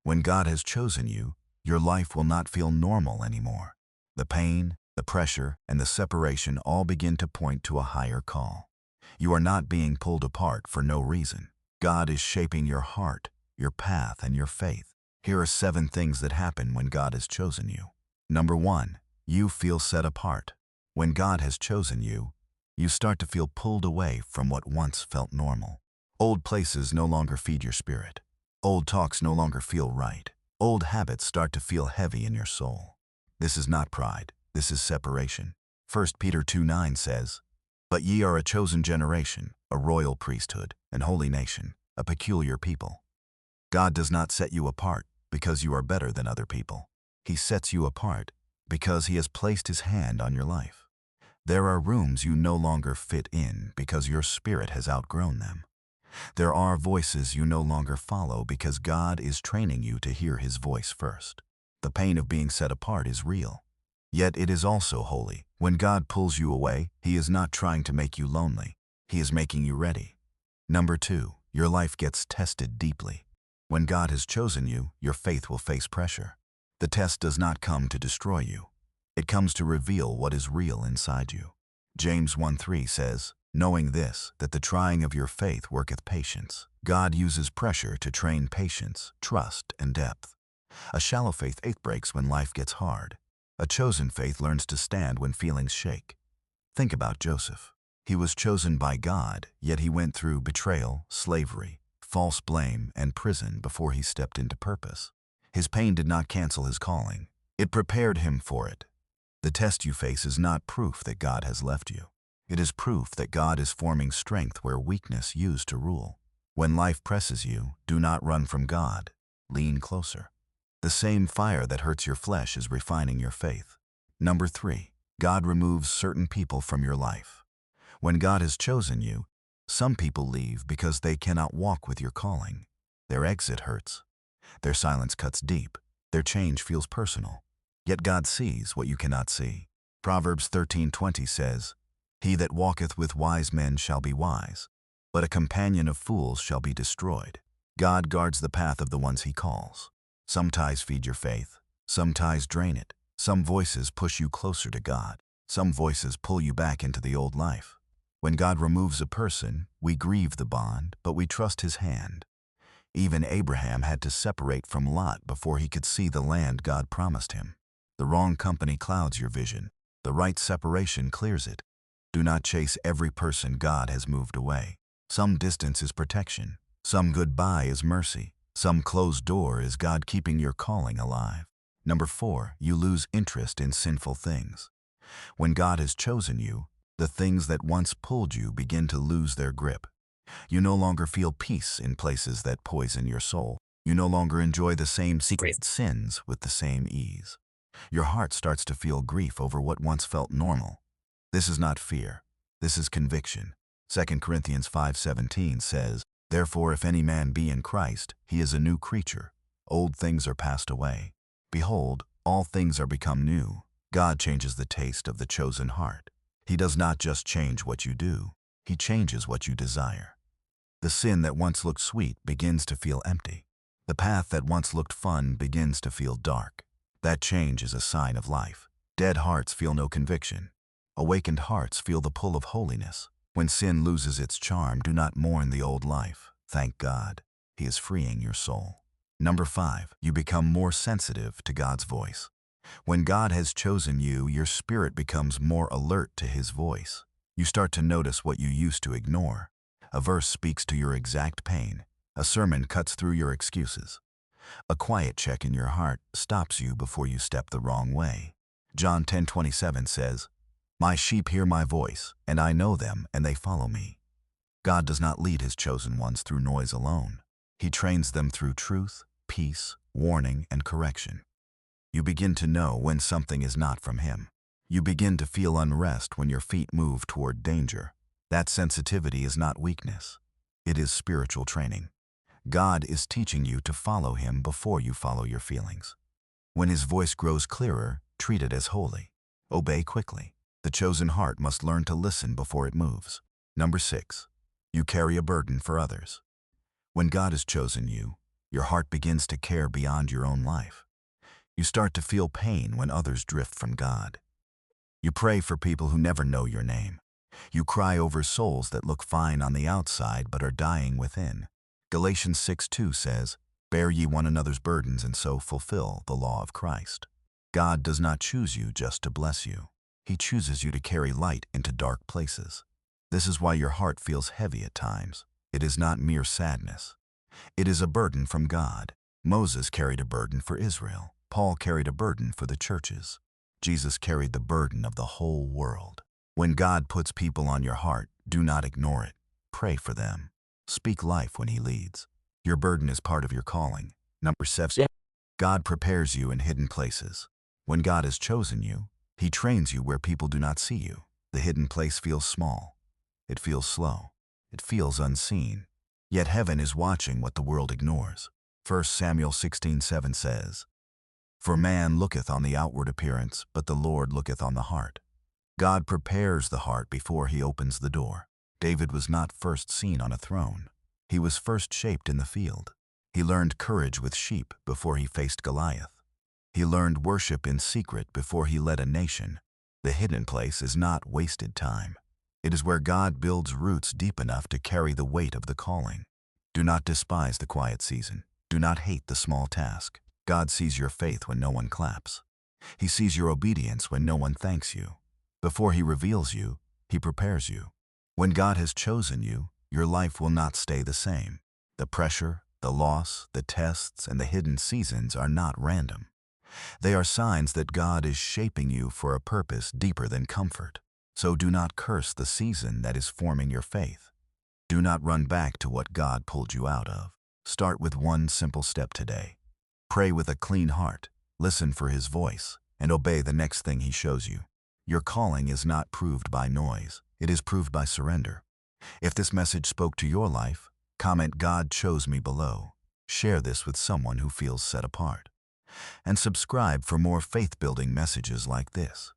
When God has chosen you, your life will not feel normal anymore. The pain, the pressure, and the separation all begin to point to a higher call. You are not being pulled apart for no reason. God is shaping your heart, your path, and your faith. Here are 7 things that happen when God has chosen you. Number 1, you feel set apart. When God has chosen you, you start to feel pulled away from what once felt normal. Old places no longer feed your spirit. Old talks no longer feel right. Old habits start to feel heavy in your soul. This is not pride, this is separation. 1 Peter 2:9 says, "But ye are a chosen generation, a royal priesthood, an holy nation, a peculiar people." God does not set you apart because you are better than other people. He sets you apart because He has placed His hand on your life. There are rooms you no longer fit in because your spirit has outgrown them. There are voices you no longer follow because God is training you to hear His voice first. The pain of being set apart is real, yet it is also holy. When God pulls you away, He is not trying to make you lonely. He is making you ready. Number 2, your life gets tested deeply. When God has chosen you, your faith will face pressure. The test does not come to destroy you. It comes to reveal what is real inside you. James 1:3 says, "Knowing this, that the trying of your faith worketh patience." God uses pressure to train patience, trust, and depth. A shallow faith breaks when life gets hard. A chosen faith learns to stand when feelings shake. Think about Joseph. He was chosen by God, yet he went through betrayal, slavery, false blame, and prison before he stepped into purpose. His pain did not cancel his calling. It prepared him for it. The test you face is not proof that God has left you. It is proof that God is forming strength where weakness used to rule. When life presses you, do not run from God. Lean closer. The same fire that hurts your flesh is refining your faith. Number 3, God removes certain people from your life. When God has chosen you, some people leave because they cannot walk with your calling. Their exit hurts. Their silence cuts deep. Their change feels personal. Yet God sees what you cannot see. Proverbs 13:20 says, "He that walketh with wise men shall be wise, but a companion of fools shall be destroyed." God guards the path of the ones He calls. Some ties feed your faith. Some ties drain it. Some voices push you closer to God. Some voices pull you back into the old life. When God removes a person, we grieve the bond, but we trust His hand. Even Abraham had to separate from Lot before he could see the land God promised him. The wrong company clouds your vision. The right separation clears it. Do not chase every person God has moved away. Some distance is protection. Some goodbye is mercy. Some closed door is God keeping your calling alive. Number 4, you lose interest in sinful things. When God has chosen you, the things that once pulled you begin to lose their grip. You no longer feel peace in places that poison your soul. You no longer enjoy the same secret sins with the same ease. Your heart starts to feel grief over what once felt normal. This is not fear. This is conviction. 2 Corinthians 5:17 says, "Therefore if any man be in Christ, he is a new creature. Old things are passed away. Behold, all things are become new." God changes the taste of the chosen heart. He does not just change what you do. He changes what you desire. The sin that once looked sweet begins to feel empty. The path that once looked fun begins to feel dark. That change is a sign of life. Dead hearts feel no conviction. Awakened hearts feel the pull of holiness. When sin loses its charm, do not mourn the old life. Thank God. He is freeing your soul. Number 5, you become more sensitive to God's voice. When God has chosen you, your spirit becomes more alert to His voice. You start to notice what you used to ignore. A verse speaks to your exact pain. A sermon cuts through your excuses. A quiet check in your heart stops you before you step the wrong way. John 10:27 says, "My sheep hear my voice, and I know them, and they follow me." God does not lead His chosen ones through noise alone. He trains them through truth, peace, warning, and correction. You begin to know when something is not from Him. You begin to feel unrest when your feet move toward danger. That sensitivity is not weakness. It is spiritual training. God is teaching you to follow Him before you follow your feelings. When His voice grows clearer, treat it as holy. Obey quickly. The chosen heart must learn to listen before it moves. Number 6, you carry a burden for others. When God has chosen you, Your heart begins to care beyond your own life. You start to feel pain when others drift from God. You pray for people who never know your name. You cry over souls that look fine on the outside but are dying within. Galatians 6:2 says, "Bear ye one another's burdens and so fulfill the law of Christ." God does not choose you just to bless you. He chooses you to carry light into dark places. This is why your heart feels heavy at times. It is not mere sadness. It is a burden from God. Moses carried a burden for Israel. Paul carried a burden for the churches. Jesus carried the burden of the whole world. When God puts people on your heart, do not ignore it. Pray for them. Speak life when He leads. Your burden is part of your calling. Number 7. God prepares you in hidden places. When God has chosen you, He trains you where people do not see you. The hidden place feels small. It feels slow. It feels unseen. Yet heaven is watching what the world ignores. 1 Samuel 16:7 says, "For man looketh on the outward appearance, but the Lord looketh on the heart." God prepares the heart before He opens the door. David was not first seen on a throne. He was first shaped in the field. He learned courage with sheep before he faced Goliath. He learned worship in secret before he led a nation. The hidden place is not wasted time. It is where God builds roots deep enough to carry the weight of the calling. Do not despise the quiet season. Do not hate the small task. God sees your faith when no one claps. He sees your obedience when no one thanks you. Before He reveals you, He prepares you. When God has chosen you, your life will not stay the same. The pressure, the loss, the tests, and the hidden seasons are not random. They are signs that God is shaping you for a purpose deeper than comfort. So do not curse the season that is forming your faith. Do not run back to what God pulled you out of. Start with one simple step today. Pray with a clean heart, listen for His voice, and obey the next thing He shows you. Your calling is not proved by noise. It is proved by surrender. If this message spoke to your life, comment "God chose me" below. Share this with someone who feels set apart. And subscribe for more faith-building messages like this.